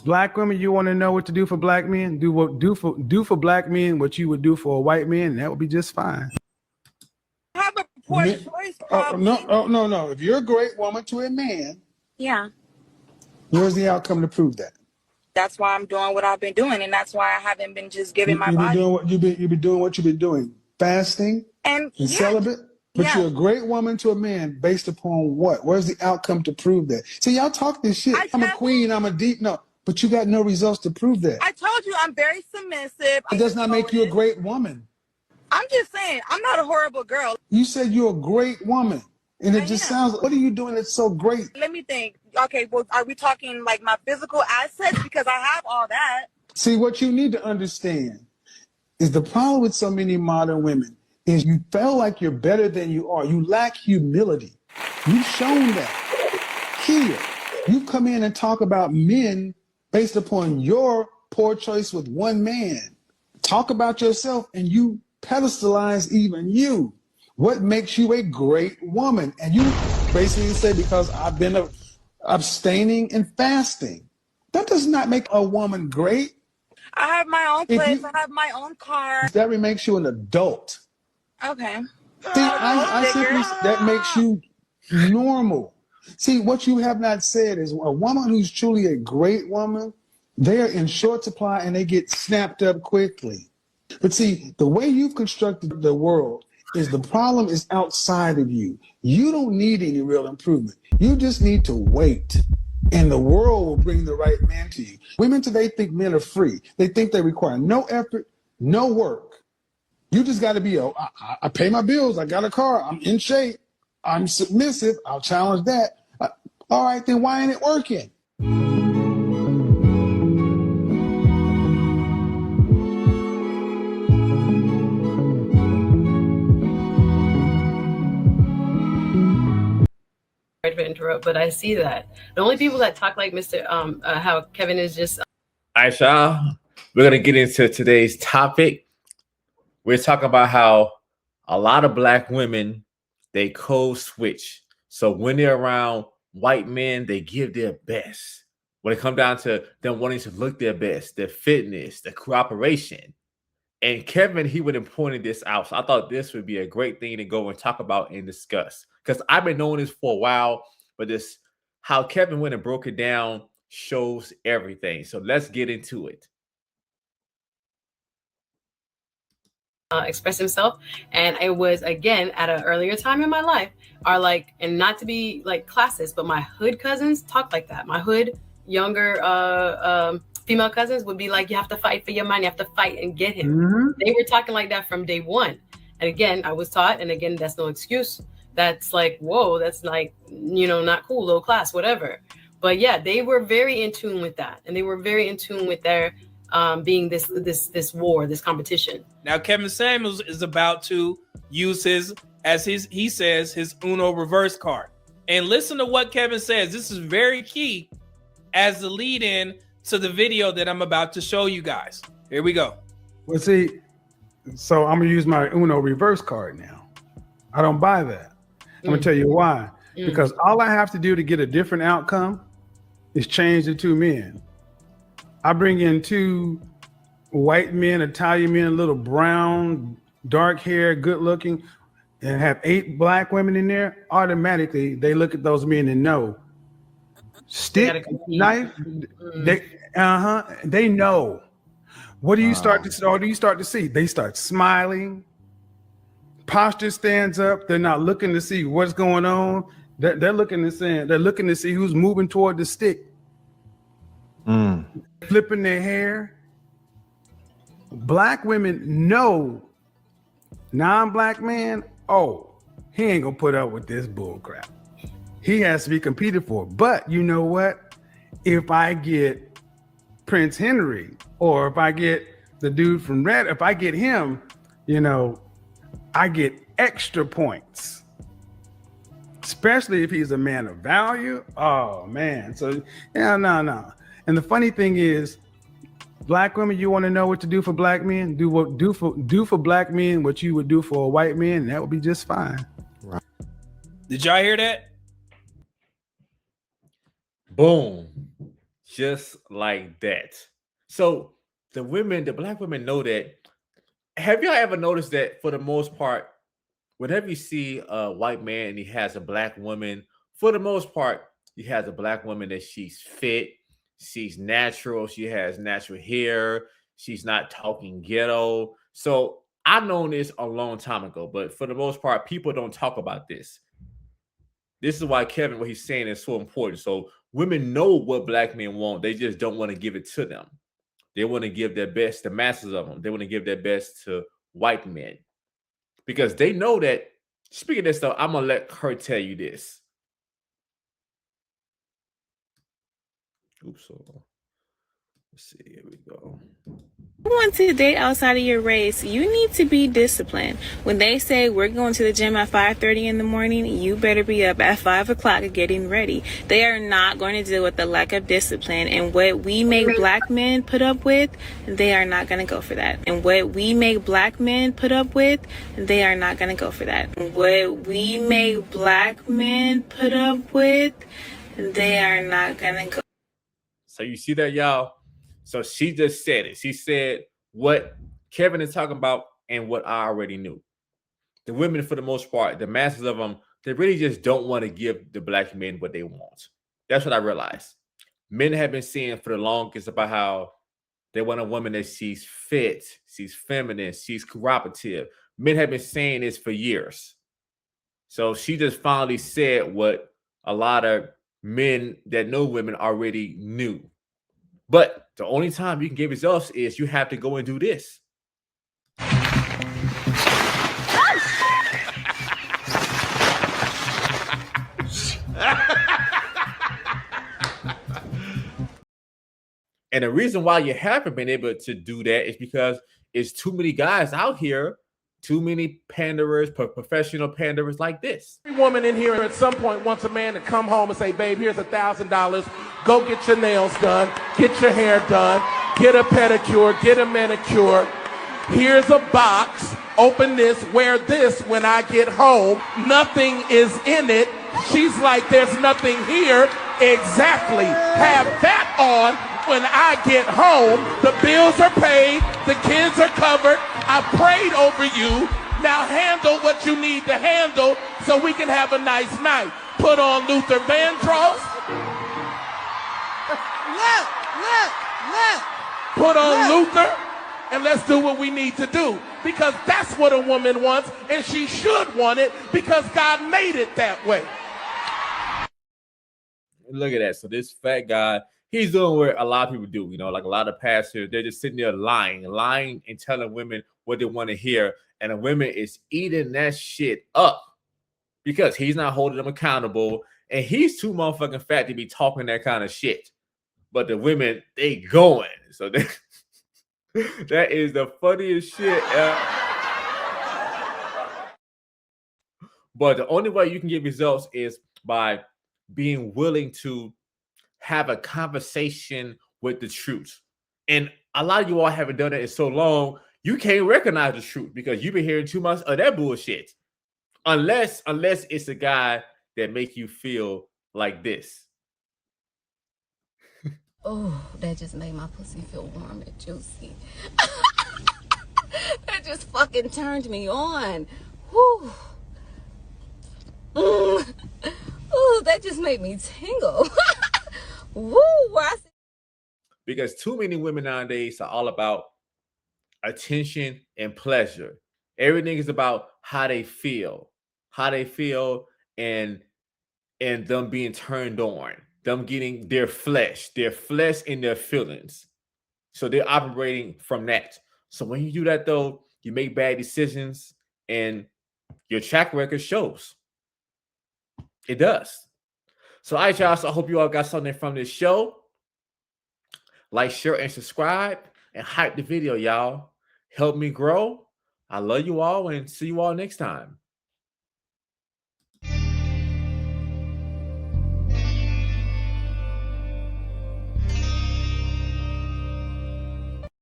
Black women, you want to know what to do for black men? Do for black men what you would do for a white man, and that would be just fine. I have a poor choice problem. No. If you're a great woman to a man, Yeah. where's the outcome to prove that? That's why I'm doing what I've been doing, and that's why I haven't been just giving my You've been body. doing what you've been doing, fasting And celibate. But you're a great woman to a man based upon what? Where's the outcome to prove that? See, y'all talk this shit. I'm a queen. I'm a deep. No, but you got no results to prove that. I told you I'm very submissive. It does not make you a great woman. I'm just saying, I'm not a horrible girl. You said you're a great woman. And it just sounds, what are you doing that's so great? Let me think. Okay, well, are we talking like my physical assets? Because I have all that. See, what you need to understand is the problem with so many modern women is you feel like you're better than you are. You lack humility. You've shown that. Here, you come in and talk about men based upon your poor choice with one man. Talk about yourself and you pedestalize even you. What makes you a great woman? And you basically say, because I've been abstaining and fasting. That does not make a woman great. I have my own place. I have my own car. That makes you an adult. Okay. See, I simply, that makes you normal. See, what you have not said is a woman who's truly a great woman, they're in short supply and they get snapped up quickly. But see, the way you've constructed the world is the problem is outside of you. You don't need any real improvement. You just need to wait. And the world will bring the right man to you. Women today think men are free. They think they require no effort, no work. You just got to be, I pay my bills. I got a car. I'm in shape. I'm submissive. I'll challenge that. All right, then why ain't it working? To interrupt, but I see that the only people that talk like Mr. How Kevin is just. All right, y'all. We're gonna get into today's topic. We're talking about how a lot of black women, they code switch. So when they're around white men, they give their best. When it comes down to them wanting to look their best, their fitness, their cooperation. And Kevin, he would have pointed this out. So I thought this would be a great thing to go and talk about and discuss. Because I've been knowing this for a while, but this how Kevin went and broke it down shows everything. So let's get into it. Express himself, and it was again at an earlier time in my life are like, and not to be like classist, but my hood cousins talk like that. My hood younger female cousins would be like, you have to fight for your man, you have to fight and get him. They were talking like that from day one. And again, I was taught, and again, that's no excuse. That's like, whoa, that's like, you know, not cool, low class, whatever. But yeah, they were very in tune with that, and they were very in tune with their being this war, this competition. Now, Kevin Samuels is about to use he says, his Uno reverse card. And listen to what Kevin says. This is very key as the lead in to the video that I'm about to show you guys. Here we go. Well, see, so I'm gonna use my Uno reverse card now. I don't buy that. I'm gonna tell you why. Because all I have to do to get a different outcome is change the two men. I bring in two white men, Italian men, a little brown, dark hair, good looking, and have 8 black women in there. Automatically, they look at those men and know. Stick, knife, they know. What do you start to see? They start smiling. Posture stands up. They're not looking to see what's going on. They're looking to see who's moving toward the stick. Flipping their hair. Black women know non-black man, he ain't gonna put up with this bull crap. He has to be competed for. But you know what? If I get Prince Henry, or if I get the dude from Red, if I get him, you know, I get extra points. Especially if he's a man of value. Oh man. So yeah, no. And the funny thing is, black women, you want to know what to do for black men? Do for black men what you would do for a white man, and that would be just fine. Right. Did y'all hear that? Boom. just like that. So the black women know that. Have y'all ever noticed that for the most part, whenever you see a white man and he has a black woman, for the most part, he has a black woman that she's fit, she's natural, she has natural hair, she's not talking ghetto. So I've known this a long time ago, but for the most part, people don't talk about this. This is why Kevin, what he's saying is so important. So women know what black men want. They just don't want to give it to them. They want to give their best to masses of them. They want to give their best to white men because they know that. Speaking of this stuff, I'm gonna let her tell you this. Oops. Let's see. Here we go. You want to date outside of your race, you need to be disciplined. When they say we're going to the gym at 5:30 in the morning, you better be up at 5 o'clock getting ready. They are not going to deal with the lack of discipline. And what we make black men put up with, they are not going to go for that. And what we make black men put up with, they are not going to go for that. What we make black men put up with, they are not going to go. So you see that, y'all? So she just said it. She said what Kevin is talking about and what I already knew. The women, for the most part, the masses of them, they really just don't want to give the black men what they want. That's what I realized. Men have been saying for the longest about how they want a woman that she's fit, she's feminine, she's cooperative. Men have been saying this for years. So she just finally said what a lot of men that know women already knew. But the only time you can get results is you have to go and do this. And the reason why you haven't been able to do that is because it's too many guys out here, too many panderers, professional panderers like this. Every woman in here at some point wants a man to come home and say, babe, here's $1,000. Go get your nails done. Get your hair done. Get a pedicure. Get a manicure. Here's a box. Open this. Wear this when I get home. Nothing is in it. She's like, there's nothing here. Exactly. Have that on when I get home. The bills are paid. The kids are covered. I prayed over you. Now handle what you need to handle so we can have a nice night. Put on Luther Vandross. Put on Luther, and let's do what we need to do. Because that's what a woman wants, and she should want it because God made it that way. Look at that. So this fat guy, he's doing what a lot of people do, you know, like a lot of pastors, they're just sitting there lying and telling women what they want to hear. And the women is eating that shit up because he's not holding them accountable. And he's too motherfucking fat to be talking that kind of shit. But the women, they going. So they, that is the funniest shit. But the only way you can get results is by being willing to have a conversation with the truth. And a lot of you all haven't done it in so long, you can't recognize the truth because you've been hearing too much of that bullshit. Unless it's a guy that make you feel like this. Oh, that just made my pussy feel warm and juicy. That just fucking turned me on. Whew. Ooh, that just made me tingle. Woo! Because too many women nowadays are all about attention and pleasure. Everything is about how they feel and them being turned on, them getting their flesh and their feelings. So they're operating from that. So when you do that, though, you make bad decisions and your track record shows. It does. So, all right, y'all. So I hope you all got something from this show. Like, share, and subscribe, and hype the video, y'all. Help me grow. I love you all, and see you all next time.